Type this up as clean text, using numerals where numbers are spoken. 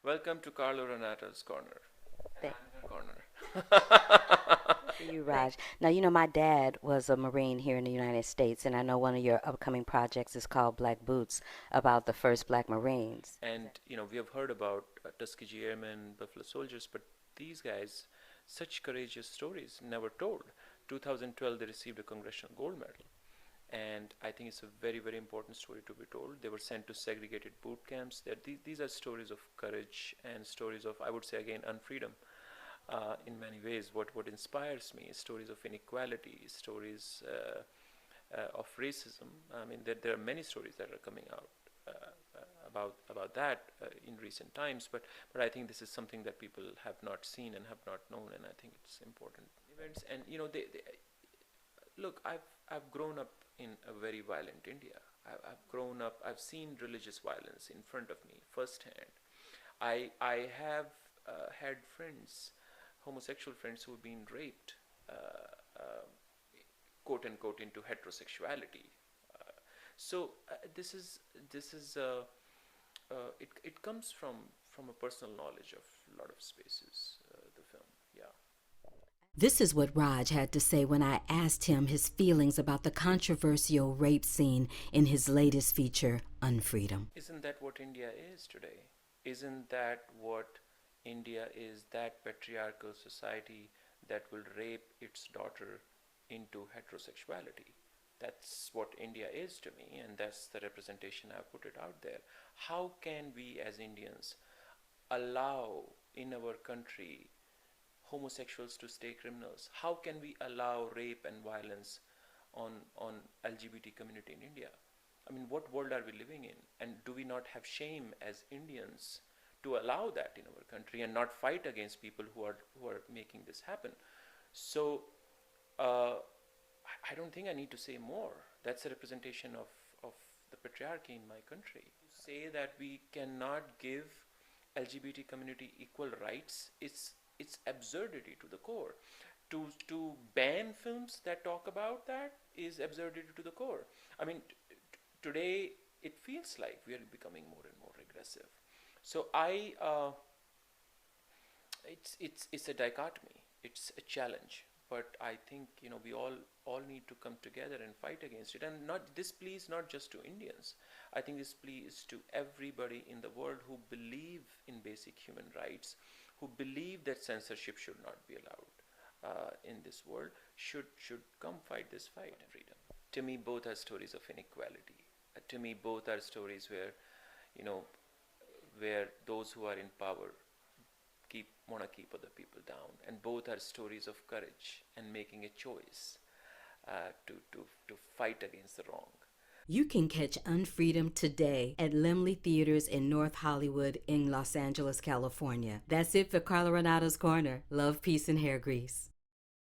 Welcome to Carlo Renata's Corner. And Thank I'm her corner. you, Raj. Now, my dad was a Marine here in the United States, and I know one of your upcoming projects is called Black Boots, about the first Black Marines. And we have heard about Tuskegee Airmen, Buffalo Soldiers, but these guys, such courageous stories, never told. 2012, they received a Congressional Gold Medal. And I think it's a very, very important story to be told. They were sent to segregated boot camps. These are stories of courage and stories of, I would say again, unfreedom. In many ways, what inspires me is stories of inequality, stories of racism. I mean, there are many stories that are coming out about that in recent times, but I think this is something that people have not seen and have not known, and I think it's important events. And they look. I've grown up in a very violent India. I've grown up. I've seen religious violence in front of me firsthand. I have had friends, homosexual friends, who have been raped, uh, quote unquote, into heterosexuality. This is it comes from a personal knowledge of a lot of spaces. The film, yeah. This is what Raj had to say when I asked him his feelings about the controversial rape scene in his latest feature, Unfreedom. Isn't that what India is today? Isn't that what India is? That patriarchal society that will rape its daughter into heterosexuality. That's what India is to me, and that's the representation I've put it out there. How can we as Indians allow in our country homosexuals to stay criminals? How can we allow rape and violence on LGBT community in India? I mean, what world are we living in? And do we not have shame as Indians to allow that in our country and not fight against people who are making this happen? So uh, I don't think I need to say more. That's a representation of the patriarchy in my country. To say that we cannot give LGBT community equal rights, it's absurdity to the core. To ban films that talk about that is absurdity to the core. I mean, today it feels like we are becoming more and more aggressive. So it's a dichotomy. It's a challenge. But I think we all need to come together and fight against it. And not this plea is not just to Indians. I think this plea is to everybody in the world who believe in basic human rights, who believe that censorship should not be allowed in this world, should come fight this fight. Freedom. To me, both are stories of inequality. To me, both are stories where you know where those who are in power keep want to keep other people down, and both are stories of courage and making a choice to fight against the wrong. You can catch Unfreedom today at Lemley Theaters in North Hollywood in Los Angeles, California. That's it for Colorado's Corner. Love, peace, and hair grease.